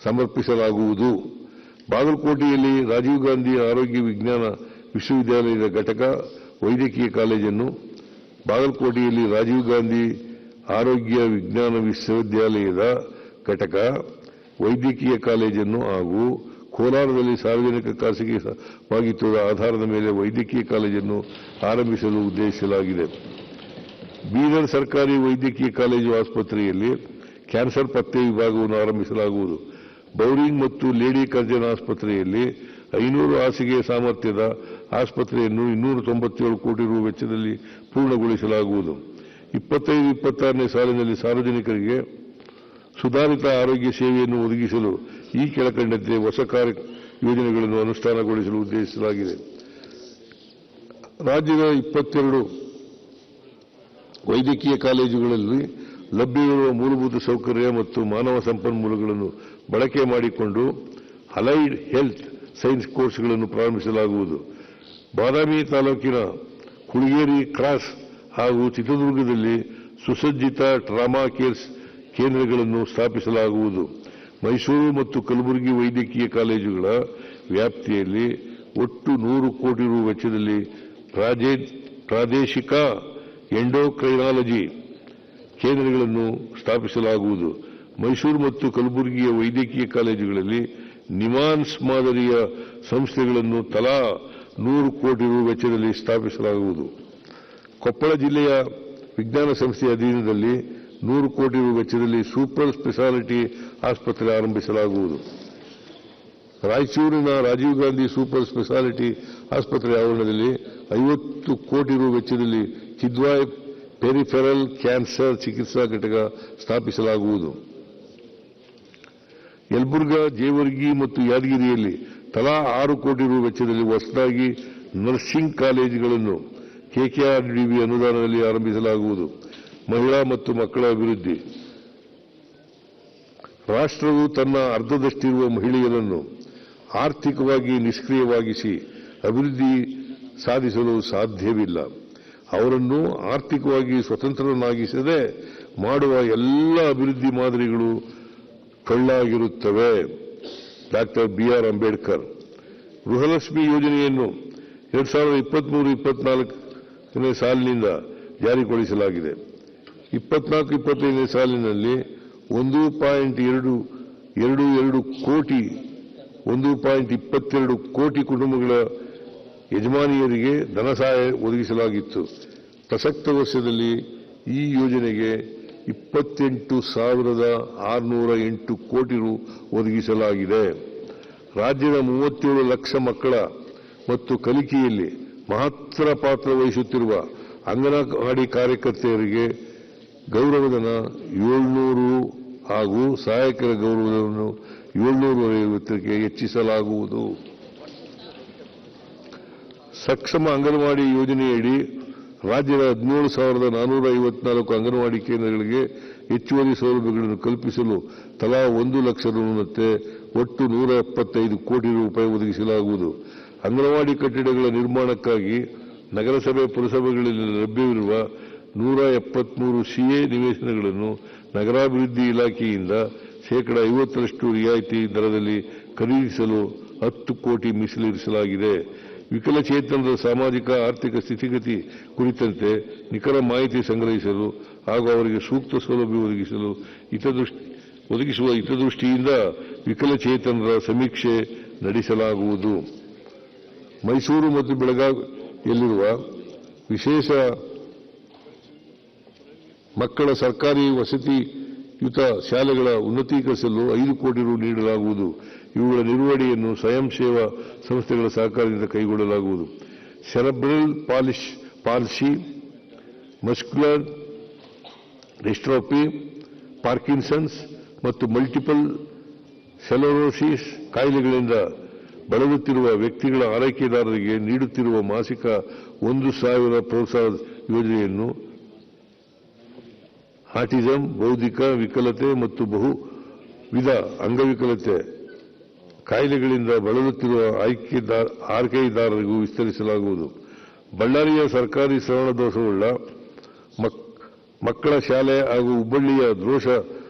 ಸಮರ್ಪಿಸಲಾಗುವುದು. ಬಾಗಲಕೋಟೆಯಲ್ಲಿ ರಾಜೀವ್ ಗಾಂಧಿ ಆರೋಗ್ಯ ವಿಜ್ಞಾನ ವಿಶ್ವವಿದ್ಯಾಲಯದ ಘಟಕ ವೈದ್ಯಕೀಯ ಕಾಲೇಜನ್ನು, ಬಾಗಲಕೋಟೆಯಲ್ಲಿ ರಾಜೀವ್ ಗಾಂಧಿ ಆರೋಗ್ಯ ವಿಜ್ಞಾನ ವಿಶ್ವವಿದ್ಯಾಲಯದ ಘಟಕ ವೈದ್ಯಕೀಯ ಕಾಲೇಜನ್ನು ಹಾಗೂ ಕೋಲಾರದಲ್ಲಿ ಸಾರ್ವಜನಿಕ ಖಾಸಗಿ ಭಾಗಿತ್ವದ ಆಧಾರದ ಮೇಲೆ ವೈದ್ಯಕೀಯ ಕಾಲೇಜನ್ನು ಆರಂಭಿಸಲು ಉದ್ದೇಶಿಸಲಾಗಿದೆ. ಬೀದರ್ ಸರ್ಕಾರಿ ವೈದ್ಯಕೀಯ ಕಾಲೇಜು ಆಸ್ಪತ್ರೆಯಲ್ಲಿ ಕ್ಯಾನ್ಸರ್ ಪತ್ತೆ ವಿಭಾಗವನ್ನು ಆರಂಭಿಸಲಾಗುವುದು. ಬೌರಿಂಗ್ ಮತ್ತು ಲೇಡಿ ಕರ್ಜನ್ ಆಸ್ಪತ್ರೆಯಲ್ಲಿ 500 ಹಾಸಿಗೆ ಸಾಮರ್ಥ್ಯದ ಆಸ್ಪತ್ರೆಯನ್ನು 297 ಕೋಟಿ ರು ವೆಚ್ಚದಲ್ಲಿ ಪೂರ್ಣಗೊಳಿಸಲಾಗುವುದು. 25-26ನೇ ಸಾಲಿನಲ್ಲಿ ಸಾರ್ವಜನಿಕರಿಗೆ ಸುಧಾರಿತ ಆರೋಗ್ಯ ಸೇವೆಯನ್ನು ಒದಗಿಸಲು ಈ ಕೆಳಕಂಡಂತೆ ಹೊಸ ಯೋಜನೆಗಳನ್ನು ಅನುಷ್ಠಾನಗೊಳಿಸಲು ಉದ್ದೇಶಿಸಲಾಗಿದೆ. ರಾಜ್ಯದ 22 ವೈದ್ಯಕೀಯ ಕಾಲೇಜುಗಳಲ್ಲಿ ಲಭ್ಯವಿರುವ ಮೂಲಭೂತ ಸೌಕರ್ಯ ಮತ್ತು ಮಾನವ ಸಂಪನ್ಮೂಲಗಳನ್ನು ಬಳಕೆ ಮಾಡಿಕೊಂಡು ಅಲೈಡ್ ಹೆಲ್ತ್ ಸೈನ್ಸ್ ಕೋರ್ಸ್ಗಳನ್ನು ಪ್ರಾರಂಭಿಸಲಾಗುವುದು. ಬಾದಾಮಿ ತಾಲೂಕಿನ ಕುಳಗೇರಿ ಕ್ರಾಸ್ ಹಾಗೂ ಚಿತ್ರದುರ್ಗದಲ್ಲಿ ಸುಸಜ್ಜಿತ ಟ್ರಾಮಾ ಕೇರ್ಸ್ ಕೇಂದ್ರಗಳನ್ನು ಸ್ಥಾಪಿಸಲಾಗುವುದು. ಮೈಸೂರು ಮತ್ತು ಕಲಬುರಗಿ ವೈದ್ಯಕೀಯ ಕಾಲೇಜುಗಳ ವ್ಯಾಪ್ತಿಯಲ್ಲಿ ಒಟ್ಟು 100 ಕೋಟಿ ರು ವೆಚ್ಚದಲ್ಲಿ ಪ್ರಾದೇಶಿಕ ಎಂಡೋಕ್ರೈನಾಲಜಿ ಕೇಂದ್ರಗಳನ್ನು ಸ್ಥಾಪಿಸಲಾಗುವುದು. ಮೈಸೂರು ಮತ್ತು ಕಲಬುರಗಿಯ ವೈದ್ಯಕೀಯ ಕಾಲೇಜುಗಳಲ್ಲಿ ನಿಮಾನ್ಸ್ ಮಾದರಿಯ ಸಂಸ್ಥೆಗಳನ್ನು ತಲಾ 100 ಕೋಟಿ ರು ವೆಚ್ಚದಲ್ಲಿ ಸ್ಥಾಪಿಸಲಾಗುವುದು. ಕೊಪ್ಪಳ ಜಿಲ್ಲೆಯ ವಿಜ್ಞಾನ ಸಂಸ್ಥೆಯ ಅಧೀನದಲ್ಲಿ 100 ಕೋಟಿ ರು ವೆಚ್ಚದಲ್ಲಿ ಸೂಪರ್ ಸ್ಪೆಷಾಲಿಟಿ ಆಸ್ಪತ್ರೆ ಆರಂಭಿಸಲಾಗುವುದು. ರಾಯಚೂರಿನ ರಾಜೀವ್ ಗಾಂಧಿ ಸೂಪರ್ ಸ್ಪೆಷಾಲಿಟಿ ಆಸ್ಪತ್ರೆ ಆವರಣದಲ್ಲಿ 50 ಕೋಟಿ ರು ವೆಚ್ಚದಲ್ಲಿ ಕಿದ್ವಾಯ್ ಪೆರಿಫೆರಲ್ ಕ್ಯಾನ್ಸರ್ ಚಿಕಿತ್ಸಾ ಘಟಕ ಸ್ಥಾಪಿಸಲಾಗುವುದು. ಯಲಬುರ್ಗಾ, ಜೇವರ್ಗಿ ಮತ್ತು ಯಾದಗಿರಿಯಲ್ಲಿ ತಲಾ 6 ಕೋಟಿ ರು ವೆಚ್ಚದಲ್ಲಿ ಹೊಸದಾಗಿ ನರ್ಸಿಂಗ್ ಕಾಲೇಜುಗಳನ್ನು ಕೆಕೆಆರ್ಡಿಬಿ ಅನುದಾನದಲ್ಲಿ ಆರಂಭಿಸಲಾಗುವುದು. ಮಹಿಳಾ ಮತ್ತು ಮಕ್ಕಳ ಅಭಿವೃದ್ಧಿ. ರಾಷ್ಟ್ರವು ತನ್ನ ಅರ್ಧದಷ್ಟಿರುವ ಮಹಿಳೆಯರನ್ನು ಆರ್ಥಿಕವಾಗಿ ನಿಷ್ಕ್ರಿಯವಾಗಿಸಿ ಅಭಿವೃದ್ಧಿ ಸಾಧಿಸಲು ಸಾಧ್ಯವಿಲ್ಲ. ಅವರನ್ನು ಆರ್ಥಿಕವಾಗಿ ಸ್ವತಂತ್ರರನ್ನಾಗಿಸದೆ ಮಾಡುವ ಎಲ್ಲ ಅಭಿವೃದ್ಧಿ ಮಾದರಿಗಳು ಟೊಳ್ಳಾಗಿರುತ್ತವೆ. Doctor B R. ಅಂಬೇಡ್ಕರ್. ಗೃಹಲಕ್ಷ್ಮಿ ಯೋಜನೆಯನ್ನು 2023-24ನೇ ಸಾಲಿನಿಂದ ಜಾರಿಗೊಳಿಸಲಾಗಿದೆ. 24-25ನೇ ಸಾಲಿನಲ್ಲಿ 1.22 ಕೋಟಿ ಕುಟುಂಬಗಳ ಯಜಮಾನಿಯರಿಗೆ ಧನ ಸಹಾಯ ಒದಗಿಸಲಾಗಿತ್ತು. ಪ್ರಸಕ್ತ ವರ್ಷದಲ್ಲಿ ಈ ಯೋಜನೆಗೆ 28,608 ಕೋಟಿ ರು ಒದಗಿಸಲಾಗಿದೆ. ರಾಜ್ಯದ 37 ಲಕ್ಷ ಮಕ್ಕಳ ಮತ್ತು ಕಲಿಕೆಯಲ್ಲಿ ಮಹತ್ತರ ಪಾತ್ರ ವಹಿಸುತ್ತಿರುವ ಅಂಗನವಾಡಿ ಕಾರ್ಯಕರ್ತೆಯರಿಗೆ ಗೌರವಧನ 700 ಹಾಗೂ ಸಹಾಯಕರ ಗೌರವಧನವನ್ನು 750ಕ್ಕೆ ಹೆಚ್ಚಿಸಲಾಗುವುದು. ಸಕ್ಷಮ ಅಂಗನವಾಡಿ ಯೋಜನೆಯಡಿ ರಾಜ್ಯದ 17,454 ಅಂಗನವಾಡಿ ಕೇಂದ್ರಗಳಿಗೆ ಹೆಚ್ಚುವರಿ ಸೌಲಭ್ಯಗಳನ್ನು ಕಲ್ಪಿಸಲು ತಲಾ 1 ಲಕ್ಷ ರುನಂತೆ ಒಟ್ಟು 175 ಕೋಟಿ ರೂಪಾಯಿ ಒದಗಿಸಲಾಗುವುದು. ಅಂಗನವಾಡಿ ಕಟ್ಟಡಗಳ ನಿರ್ಮಾಣಕ್ಕಾಗಿ ನಗರಸಭೆ ಪುರಸಭೆಗಳಲ್ಲಿ ಲಭ್ಯವಿರುವ 173 ಸಿಎ ನಿವೇಶನಗಳನ್ನು ನಗರಾಭಿವೃದ್ಧಿ ಇಲಾಖೆಯಿಂದ 50% ರಿಯಾಯಿತಿ ದರದಲ್ಲಿ ಖರೀದಿಸಲು 10 ಕೋಟಿ ಮೀಸಲಿರಿಸಲಾಗಿದೆ. ವಿಕಲಚೇತನರ ಸಾಮಾಜಿಕ ಆರ್ಥಿಕ ಸ್ಥಿತಿಗತಿ ಕುರಿತಂತೆ ನಿಖರ ಮಾಹಿತಿ ಸಂಗ್ರಹಿಸಲು ಹಾಗೂ ಅವರಿಗೆ ಸೂಕ್ತ ಸೌಲಭ್ಯ ಒದಗಿಸುವ ಹಿತದೃಷ್ಟಿಯಿಂದ ವಿಕಲಚೇತನರ ಸಮೀಕ್ಷೆ ನಡೆಸಲಾಗುವುದು. ಮೈಸೂರು ಮತ್ತು ಬೆಳಗಾವಿಯಲ್ಲಿರುವ ವಿಶೇಷ ಮಕ್ಕಳ ಸರ್ಕಾರಿ ವಸತಿಯುತ ಶಾಲೆಗಳ ಉನ್ನತೀಕರಿಸಲು 5 ಕೋಟಿ ರು ನೀಡಲಾಗುವುದು. ಇವುಗಳ ನಿರ್ವಹಣೆಯನ್ನು ಸ್ವಯಂ ಸೇವಾ ಸಂಸ್ಥೆಗಳ ಸಹಕಾರದಿಂದ ಕೈಗೊಳ್ಳಲಾಗುವುದು. Cerebral policy, muscular dystrophy, Parkinson's ಮತ್ತು ಮಲ್ಟಿಪಲ್ ಸ್ಕ್ಲೆರೋಸಿಸ್ ಕಾಯಿಲೆಗಳಿಂದ ಬಳಲುತ್ತಿರುವ ವ್ಯಕ್ತಿಗಳ ಆರೈಕೆದಾರರಿಗೆ ನೀಡುತ್ತಿರುವ ಮಾಸಿಕ 1,000 ಪ್ರೋತ್ಸಾಹ ಯೋಜನೆಯನ್ನು ಆಟಿಸಂ, ಬೌದ್ಧಿಕ ವಿಕಲತೆ ಮತ್ತು ಬಹುವಿಧ ಅಂಗವಿಕಲತೆ ಕಾಯಿಲೆಗಳಿಂದ ಬಳಲುತ್ತಿರುವ ಆರೈಕೆದಾರರಿಗೂ ವಿಸ್ತರಿಸಲಾಗುವುದು. ಬಳ್ಳಾರಿಯ ಸರ್ಕಾರಿ ಶ್ರವಣದೋಷವುಳ್ಳ ಮಕ್ಕಳ ಶಾಲೆ ಹಾಗೂ ಹುಬ್ಬಳ್ಳಿಯ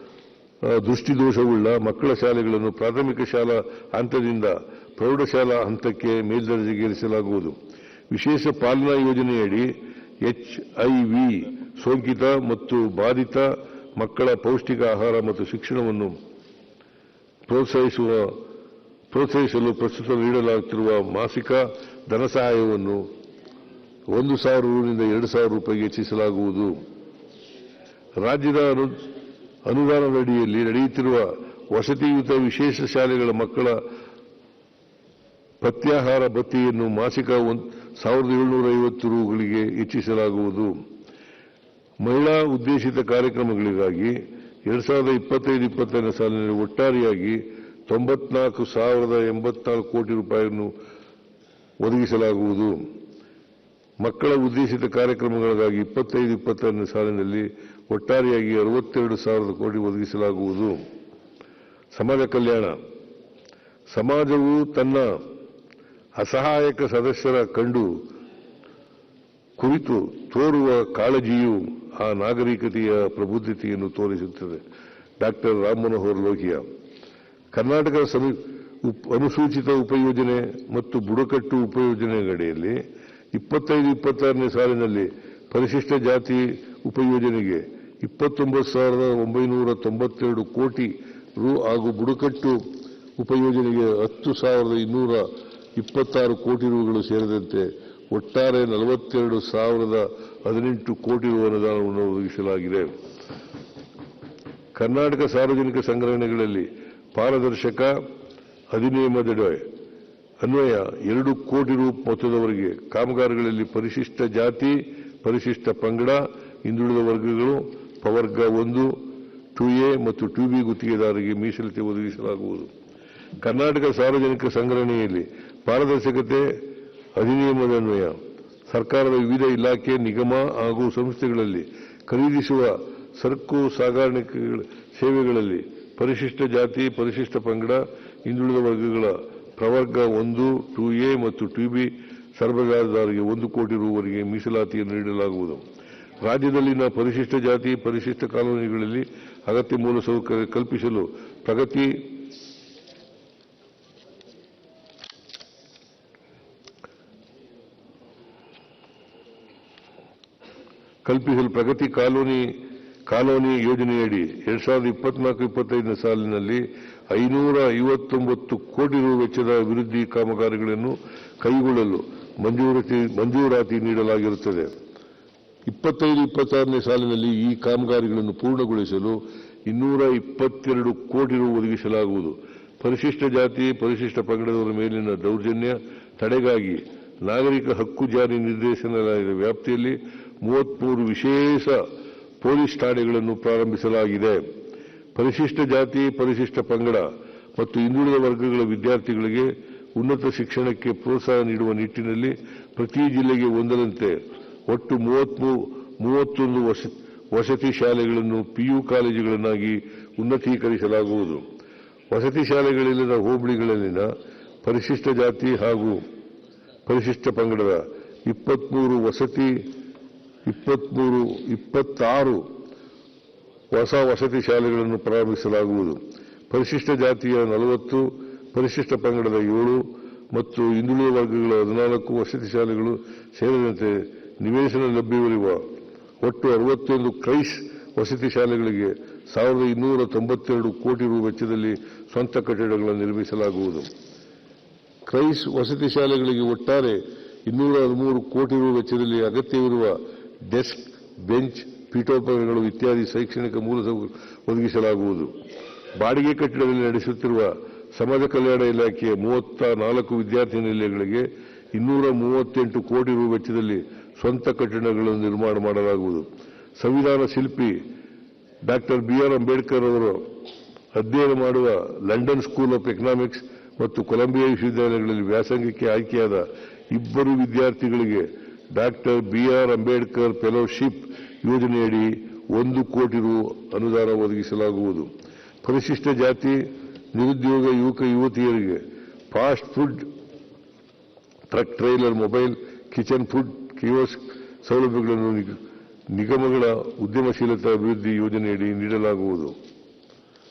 ದೃಷ್ಟಿದೋಷವುಳ್ಳ ಮಕ್ಕಳ ಶಾಲೆಗಳನ್ನು ಪ್ರಾಥಮಿಕ ಶಾಲಾ ಹಂತದಿಂದ ಪ್ರೌಢಶಾಲಾ ಹಂತಕ್ಕೆ ಮೇಲ್ದರ್ಜೆಗೇರಿಸಲಾಗುವುದು. ವಿಶೇಷ ಪಾಲನಾ ಯೋಜನೆಯಡಿ HIV ಸೋಂಕಿತ ಮತ್ತು ಬಾಧಿತ ಮಕ್ಕಳ ಪೌಷ್ಟಿಕ ಆಹಾರ ಮತ್ತು ಶಿಕ್ಷಣವನ್ನು ಪ್ರೋತ್ಸಾಹಿಸಲು ಪ್ರಸ್ತುತ ನೀಡಲಾಗುತ್ತಿರುವ ಮಾಸಿಕ ಧನ ಸಹಾಯವನ್ನು 1,000 ರೂಪಾಯಿಯಿಂದ 2,000 ರೂಪಾಯಿಗೆ ಹೆಚ್ಚಿಸಲಾಗುವುದು. ರಾಜ್ಯದ ಅನುದಾನದಡಿಯಲ್ಲಿ ನಡೆಯುತ್ತಿರುವ ವಸತಿಯುತ ವಿಶೇಷ ಶಾಲೆಗಳ ಮಕ್ಕಳ ಪಥ್ಯಾಹಾರ ಭತ್ಯೆಯನ್ನು ಮಾಸಿಕ 1,750 ರೂಗಳಿಗೆ ಹೆಚ್ಚಿಸಲಾಗುವುದು. ಮಹಿಳಾ ಉದ್ದೇಶಿತ ಕಾರ್ಯಕ್ರಮಗಳಿಗಾಗಿ 2025-26ನೇ ಸಾಲಿನಲ್ಲಿ ಒಟ್ಟಾರೆಯಾಗಿ 94,084 ಕೋಟಿ ರೂಪಾಯಿಯನ್ನು ಒದಗಿಸಲಾಗುವುದು. ಮಕ್ಕಳ ಉದ್ದೇಶಿತ ಕಾರ್ಯಕ್ರಮಗಳಿಗಾಗಿ 25-26ನೇ ಸಾಲಿನಲ್ಲಿ ಒಟ್ಟಾರೆಯಾಗಿ 62,000 ಕೋಟಿ ಒದಗಿಸಲಾಗುವುದು. ಸಮಾಜ ಕಲ್ಯಾಣ. ಸಮಾಜವು ತನ್ನ ಅಸಹಾಯಕ ಸದಸ್ಯರ ಕುರಿತು ತೋರುವ ಕಾಳಜಿಯು ಆ ನಾಗರಿಕತೆಯ ಪ್ರಬುದ್ಧತೆಯನ್ನು ತೋರಿಸುತ್ತದೆ. ಡಾಕ್ಟರ್ ರಾಮ್ ಮನೋಹರ್ ಲೋಹಿಯಾ. ಕರ್ನಾಟಕ ಅನುಸೂಚಿತ ಉಪಯೋಜನೆ ಮತ್ತು ಬುಡಕಟ್ಟು ಉಪಯೋಜನೆಗಡಿಯಲ್ಲಿ 25-26ನೇ ಸಾಲಿನಲ್ಲಿ ಪರಿಶಿಷ್ಟ ಜಾತಿ ಉಪಯೋಜನೆಗೆ 29,992 ಕೋಟಿ ರು ಹಾಗೂ ಬುಡಕಟ್ಟು ಉಪಯೋಜನೆಗೆ 10,226 ಕೋಟಿ ರುಗಳು ಸೇರಿದಂತೆ ಒಟ್ಟಾರೆ 42,018 ಕೋಟಿ ರು ಅನುದಾನವನ್ನು ಒದಗಿಸಲಾಗಿದೆ. ಕರ್ನಾಟಕ ಸಾರ್ವಜನಿಕ ಸಂಗ್ರಹಣೆಗಳಲ್ಲಿ ಪಾರದರ್ಶಕ ಅಧಿನಿಯಮದಡಿ ಅನ್ವಯ 2 ಕೋಟಿ ರು ಮೊತ್ತದವರೆಗೆ ಕಾಮಗಾರಿಗಳಲ್ಲಿ ಪರಿಶಿಷ್ಟ ಜಾತಿ, ಪರಿಶಿಷ್ಟ ಪಂಗಡ, ಹಿಂದುಳಿದ ವರ್ಗಗಳು, ಪ್ರವರ್ಗ 1, 2A ಮತ್ತು 2B ಗುತ್ತಿಗೆದಾರರಿಗೆ ಮೀಸಲತಿ ಒದಗಿಸಲಾಗುವುದು. ಕರ್ನಾಟಕ ಸಾರ್ವಜನಿಕ ಸಂಗ್ರಹಣೆಯಲ್ಲಿ ಪಾರದರ್ಶಕತೆ ಅಧಿನಿಯಮದನ್ವಯ ಸರ್ಕಾರದ ವಿವಿಧ ಇಲಾಖೆ, ನಿಗಮ ಹಾಗೂ ಸಂಸ್ಥೆಗಳಲ್ಲಿ ಖರೀದಿಸುವ ಸರಕು ಸಾಗಾಣಿಕೆ ಸೇವೆಗಳಲ್ಲಿ ಪರಿಶಿಷ್ಟ ಜಾತಿ, ಪರಿಶಿಷ್ಟ ಪಂಗಡ, ಹಿಂದುಳಿದ ವರ್ಗಗಳ ಪ್ರವರ್ಗ 1, 2A ಮತ್ತು 2B ಸರಬರಾಜುದಾರರಿಗೆ 1 ಕೋಟಿ ರುವರೆಗೆ ಮೀಸಲಾತಿಯನ್ನು ನೀಡಲಾಗುವುದು. ರಾಜ್ಯದಲ್ಲಿನ ಪರಿಶಿಷ್ಟ ಜಾತಿ, ಪರಿಶಿಷ್ಟ ಕಾಲೋನಿಗಳಲ್ಲಿ ಅಗತ್ಯ ಮೂಲಸೌಕರ್ಯ ಕಲ್ಪಿಸಲು ಪ್ರಗತಿ ಕಾಲೋನಿ ಯೋಜನೆಯಡಿ 2024-25ನೇ ಸಾಲಿನಲ್ಲಿ 559 ಕೋಟಿ ರು ವೆಚ್ಚದ ಅಭಿವೃದ್ಧಿ ಕಾಮಗಾರಿಗಳನ್ನು ಕೈಗೊಳ್ಳಲು ಮಂಜೂರಾತಿ ನೀಡಲಾಗಿರುತ್ತದೆ. 25-26ನೇ ಸಾಲಿನಲ್ಲಿ ಈ ಕಾಮಗಾರಿಗಳನ್ನು ಪೂರ್ಣಗೊಳಿಸಲು 222 ಕೋಟಿ ರು ಒದಗಿಸಲಾಗುವುದು. ಪರಿಶಿಷ್ಟ ಜಾತಿ, ಪರಿಶಿಷ್ಟ ಪಂಗಡದವರ ಮೇಲಿನ ದೌರ್ಜನ್ಯ ತಡೆಗಾಗಿ ನಾಗರಿಕ ಹಕ್ಕು ಜಾರಿ ನಿರ್ದೇಶನಾಲಯದ ವ್ಯಾಪ್ತಿಯಲ್ಲಿ 33 ವಿಶೇಷ ಪೊಲೀಸ್ ಠಾಣೆಗಳನ್ನು ಪ್ರಾರಂಭಿಸಲಾಗಿದೆ. ಪರಿಶಿಷ್ಟ ಜಾತಿ, ಪರಿಶಿಷ್ಟ ಪಂಗಡ ಮತ್ತು ಹಿಂದುಳಿದ ವರ್ಗಗಳ ವಿದ್ಯಾರ್ಥಿಗಳಿಗೆ ಉನ್ನತ ಶಿಕ್ಷಣಕ್ಕೆ ಪ್ರೋತ್ಸಾಹ ನೀಡುವ ನಿಟ್ಟಿನಲ್ಲಿ ಪ್ರತಿ ಜಿಲ್ಲೆಗೆ ಒಂದರಂತೆ ಒಟ್ಟು 31 ವಸತಿ ಶಾಲೆಗಳನ್ನು PU ಕಾಲೇಜುಗಳನ್ನಾಗಿ ಉನ್ನತೀಕರಿಸಲಾಗುವುದು. ವಸತಿ ಶಾಲೆಗಳಿಲ್ಲದ ಹೋಬಳಿಗಳಲ್ಲಿನ ಪರಿಶಿಷ್ಟ ಜಾತಿ ಹಾಗೂ ಪರಿಶಿಷ್ಟ ಪಂಗಡದ 26 ಹೊಸ ವಸತಿ ಶಾಲೆಗಳನ್ನು ಪ್ರಾರಂಭಿಸಲಾಗುವುದು. ಪರಿಶಿಷ್ಟ ಜಾತಿಯ 40, ಪರಿಶಿಷ್ಟ ಪಂಗಡದ 7 ಮತ್ತು ಹಿಂದುಳಿದ ವರ್ಗಗಳ 14 ವಸತಿ ಶಾಲೆಗಳು ಸೇರಿದಂತೆ ನಿವೇಶನ ಲಭ್ಯವಿರುವ ಒಟ್ಟು 61 ಕ್ರೈಸ್ ವಸತಿ ಶಾಲೆಗಳಿಗೆ 1,292 ಕೋಟಿ ರು ವೆಚ್ಚದಲ್ಲಿ ಸ್ವಂತ ಕಟ್ಟಡಗಳನ್ನು ನಿರ್ಮಿಸಲಾಗುವುದು. ಕ್ರೈಸ್ ವಸತಿ ಶಾಲೆಗಳಿಗೆ ಒಟ್ಟಾರೆ 213 ಕೋಟಿ ರು ವೆಚ್ಚದಲ್ಲಿ ಅಗತ್ಯವಿರುವ ಡೆಸ್ಕ್, ಬೆಂಚ್, ಪೀಠೋಪಕರಣಗಳು ಇತ್ಯಾದಿ ಶೈಕ್ಷಣಿಕ ಮೂಲಸೌಕರ್ಯ ಒದಗಿಸಲಾಗುವುದು. ಬಾಡಿಗೆ ಕಟ್ಟಡದಲ್ಲಿ ನಡೆಸುತ್ತಿರುವ ಸಮಾಜ ಕಲ್ಯಾಣ ಇಲಾಖೆಯ 34 ವಿದ್ಯಾರ್ಥಿ ನಿಲಯಗಳಿಗೆ 238 ಕೋಟಿ ರು ವೆಚ್ಚದಲ್ಲಿ ಸ್ವಂತ ಕಟ್ಟಡಗಳನ್ನು ನಿರ್ಮಾಣ ಮಾಡಲಾಗುವುದು. ಸಂವಿಧಾನ ಶಿಲ್ಪಿ ಡಾಕ್ಟರ್ BR ಅಂಬೇಡ್ಕರ್ ಅವರು ಅಧ್ಯಯನ ಮಾಡುವ ಲಂಡನ್ ಸ್ಕೂಲ್ ಆಫ್ ಎಕನಾಮಿಕ್ಸ್ ಮತ್ತು ಕೊಲಂಬಿಯಾ ವಿಶ್ವವಿದ್ಯಾಲಯಗಳಲ್ಲಿ ವ್ಯಾಸಂಗಕ್ಕೆ ಆಯ್ಕೆಯಾದ 2 ವಿದ್ಯಾರ್ಥಿಗಳಿಗೆ ಡಾಕ್ಟರ್ BR ಅಂಬೇಡ್ಕರ್ ಫೆಲೋಶಿಪ್ ಯೋಜನೆಯಡಿ 1 ಕೋಟಿ ರು ಅನುದಾನ ಒದಗಿಸಲಾಗುವುದು. ಪರಿಶಿಷ್ಟ ಜಾತಿ ನಿರುದ್ಯೋಗ ಯುವಕ ಯುವತಿಯರಿಗೆ fast food truck, trailer, mobile, kitchen food kiosk ಸೌಲಭ್ಯಗಳನ್ನು ನಿಗಮಗಳ ಉದ್ಯಮಶೀಲತಾ ಅಭಿವೃದ್ಧಿ ಯೋಜನೆಯಡಿ ನೀಡಲಾಗುವುದು.